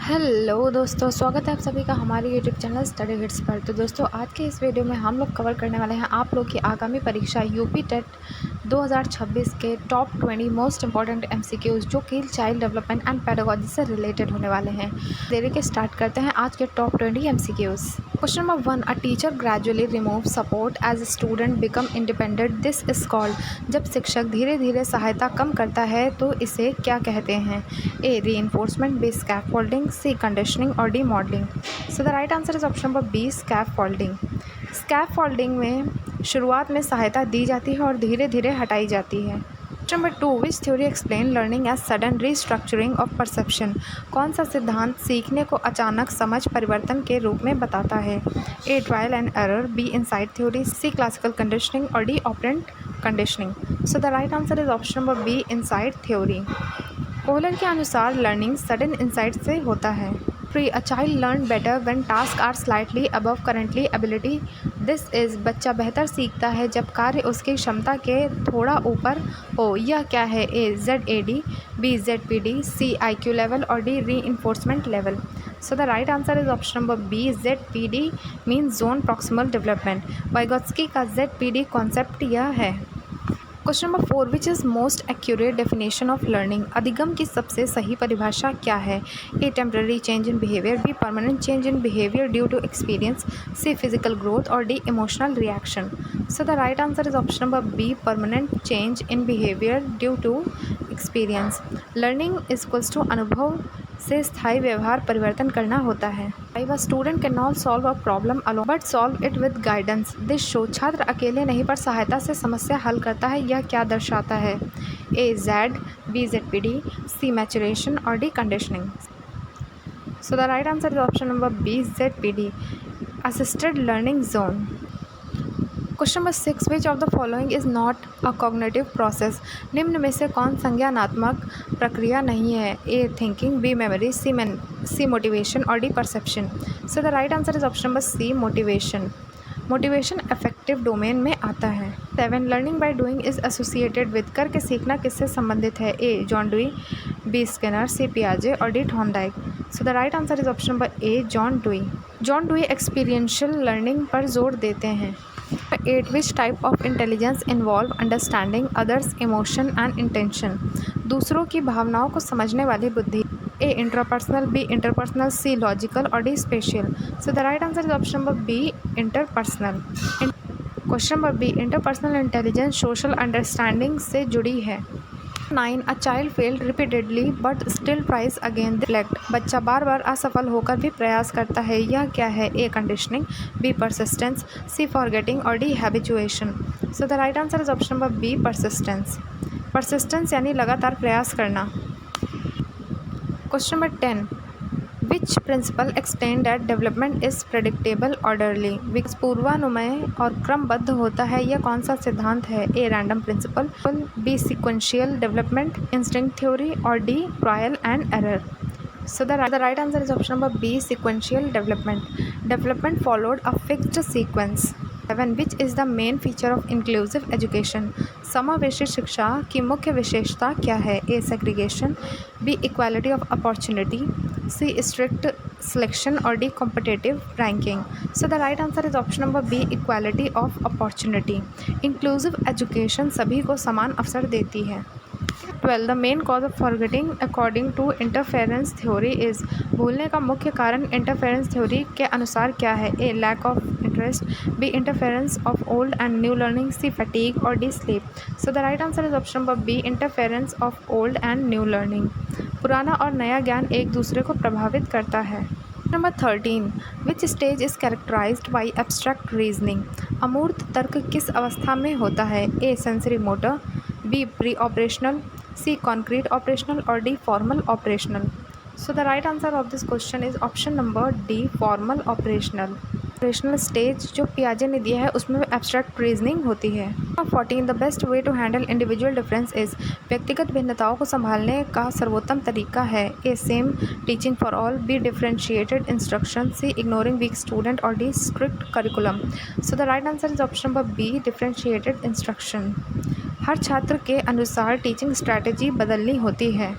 Hello दोस्तों, स्वागत है आप सभी का हमारे यूट्यूब चैनल स्टडी हिट्स पर। तो दोस्तों, आज के इस वीडियो में हम लोग कवर करने वाले हैं आप लोग की आगामी परीक्षा यूपी टेट 2026 के टॉप 20 मोस्ट इंपॉर्टेंट एमसीक्यूज जो कि चाइल्ड डेवलपमेंट एंड पेडागोजी से रिलेटेड होने वाले हैं। देरी के स्टार्ट करते हैं आज के top 20 MCQs. Question number 1, a teacher gradually remove support as student become independent, this is called. जब शिक्षक धीरे धीरे सहायता कम करता है तो इसे क्या कहते हैं? A reinforcement, B scaffolding, C conditioning और D modelling. So the right answer is option number B scaffolding. Scaffolding में शुरुआत में सहायता दी जाती है और धीरे धीरे हटाई जाती है। Question number 2, which theory explain learning as sudden restructuring of perception. कौन सा सिद्धांत सीखने को अचानक समझ परिवर्तन के रूप में बताता है? A trial and error, B insight theory, C classical conditioning और D operant conditioning. So the right answer is option number B insight theory. Kohler के अनुसार लर्निंग सडन इंसाइट से होता है। Pre a child learn better when task are slightly above currently ability, this is बच्चा बेहतर सीखता है जब कार्य उसकी क्षमता के थोड़ा ऊपर हो। यह क्या है? A ZAD, B ZPD, C IQ level और D reinforcement level. So the right answer is option number B ZPD means zone proximal development. Vygotsky का ZPD कॉन्सेप्ट यह है। Question number 4, which is most accurate definition of learning. अधिगम की सबसे सही परिभाषा क्या है? A temporary change in behaviour, B permanent change in behaviour due to experience, C physical growth और D emotional reaction. So the right answer is option number B permanent change in behaviour due to experience. Learning equals to अनुभव से स्थायी व्यवहार परिवर्तन करना होता है। A student cannot solve a problem alone but solve it with guidance. This show छात्र अकेले नहीं पर सहायता से समस्या हल करता है। यह क्या दर्शाता है? A Z, B ZPD, C maturation और D conditioning. So the right answer is option number B ZPD, assisted learning zone. Question number 6, which of the following is not a cognitive process. निम्न में से कौन संज्ञानात्मक प्रक्रिया नहीं है? A thinking, B memory, C motivation और D perception. So the right answer is option number C motivation. Motivation affective domain में आता है। 7, learning by doing is associated with. करके सीखना किससे संबंधित है? A John Dewey, B Skinner, C पियाजे और D Thorndike. So the right answer is option number A John Dewey. John Dewey experiential learning पर जोर देते हैं। 8, which type of intelligence involve understanding others emotion and intention. दूसरों की भावनाओं को समझने वाली बुद्धि। A intrapersonal, B interpersonal, C logical और D spatial. So the right answer is option number B interpersonal. Question number B, interpersonal intelligence social understanding से जुड़ी है। 9, a child failed repeatedly but still tries again reflect. बच्चा बार बार असफल होकर भी प्रयास करता है। यह क्या है? A conditioning, B persistence, C forgetting और D habituation. So the right answer is option number B persistence. Persistence यानी लगातार प्रयास करना। Question number 10, which principle explain that development is predictable orderly. विकास पूर्वानुमेय और क्रमबद्ध होता है। यह कौन सा सिद्धांत है? A random principle, B sequential development, instinct theory और D trial and error. So the right answer is option number B sequential development. Development followed a fixed sequence. 7, which is the main feature of inclusive education. समावेशी शिक्षा की मुख्य विशेषता क्या है? A segregation, B equality of opportunity, C strict selection और D competitive ranking. So the right answer is option number B equality of opportunity. Inclusive education सभी को समान अवसर देती है। 12, the main cause of forgetting according to interference theory is. भूलने का मुख्य कारण इंटरफेरेंस थ्योरी के अनुसार क्या है? A lack of interest, B interference of old and new learning, C fatigue और D sleep. So the right answer is option number B interference of old and new learning. पुराना और नया ज्ञान एक दूसरे को प्रभावित करता है। Number 13, which stage is characterized by abstract reasoning. अमूर्त तर्क किस अवस्था में होता है? A sensory motor, B pre operational, C concrete operational और D formal operational. So the right answer of this question is option number D formal operational. Operational stage जो पियाजे ने दिया है उसमें एब्स्ट्रैक्ट रीजनिंग होती है। 14, the best way to handle individual difference is. व्यक्तिगत भिन्नताओं को संभालने का सर्वोत्तम तरीका है। A same teaching for all, B differentiated instruction, C ignoring weak student और D strict curriculum. So the right answer is option number B differentiated instruction. हर छात्र के अनुसार टीचिंग स्ट्रैटेजी बदलनी होती है।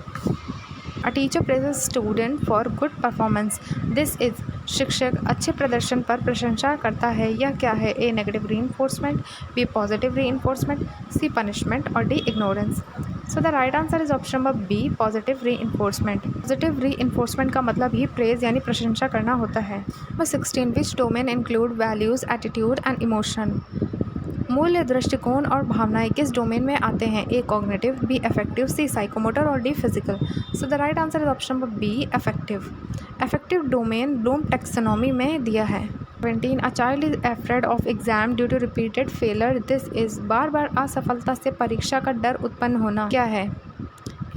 A teacher praises student for good performance, this is शिक्षक अच्छे प्रदर्शन पर प्रशंसा करता है। यह क्या है? A negative reinforcement, B positive reinforcement, C punishment और D ignorance. So the right answer is option number B positive reinforcement. Positive reinforcement का मतलब ही प्रेज यानी प्रशंसा करना होता है। Number 16, which domain include values, attitude and emotion. मूल्य, दृष्टिकोण और भावनाएं किस डोमेन में आते हैं? A cognitive, B affective, C psychomotor और D physical. So the right answer is option number B affective. Affective domain Bloom taxonomy में दिया है। 17, a child is afraid of exam due to repeated failure, this is बार बार असफलता से परीक्षा का डर उत्पन्न होना क्या है?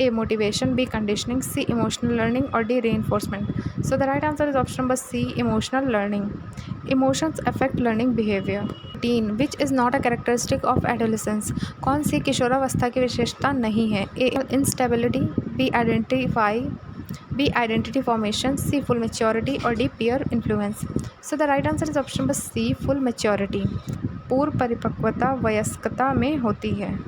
A motivation, B conditioning, C emotional learning और D reinforcement. So the right answer is option number C emotional learning. Emotions affect learning behaviour. 18, which is not a characteristic of adolescence. कौन सी किशोरावस्था की विशेषता नहीं है? A instability, B identity formation, C full maturity और D peer influence. So the right answer is option number C full maturity. पूर्व परिपक्वता वयस्कता में होती है।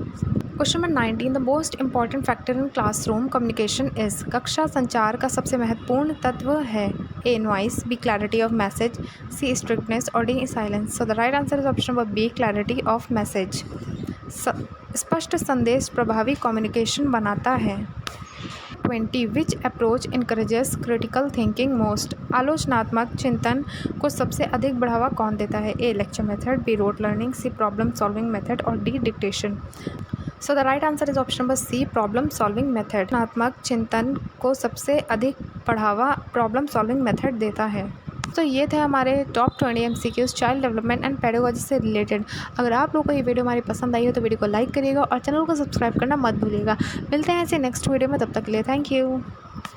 Question number 19, the most important factor in classroom communication is. कक्षा संचार का सबसे महत्वपूर्ण तत्व है। A noise, B clarity of message, C strictness और D silence. So the right answer is option number B clarity of message. स्पष्ट संदेश प्रभावी कम्युनिकेशन बनाता है। 20, which approach encourages critical thinking most. आलोचनात्मक चिंतन को सबसे अधिक बढ़ावा कौन देता है? A lecture method, B rote learning, C problem solving method और D dictation. So the right answer is option number C problem solving method. आलोचनात्मक चिंतन को सबसे अधिक बढ़ावा प्रॉब्लम सॉल्विंग मेथड देता है। तो ये थे हमारे top 20 MCQs child development and pedagogy से रिलेटेड। अगर आप लोगों को ये वीडियो हमारी पसंद आई हो तो वीडियो को लाइक करिएगा और चैनल को सब्सक्राइब करना मत भूलिएगा। मिलते हैं ऐसे नेक्स्ट वीडियो में, तब तक के लिए थैंक यू।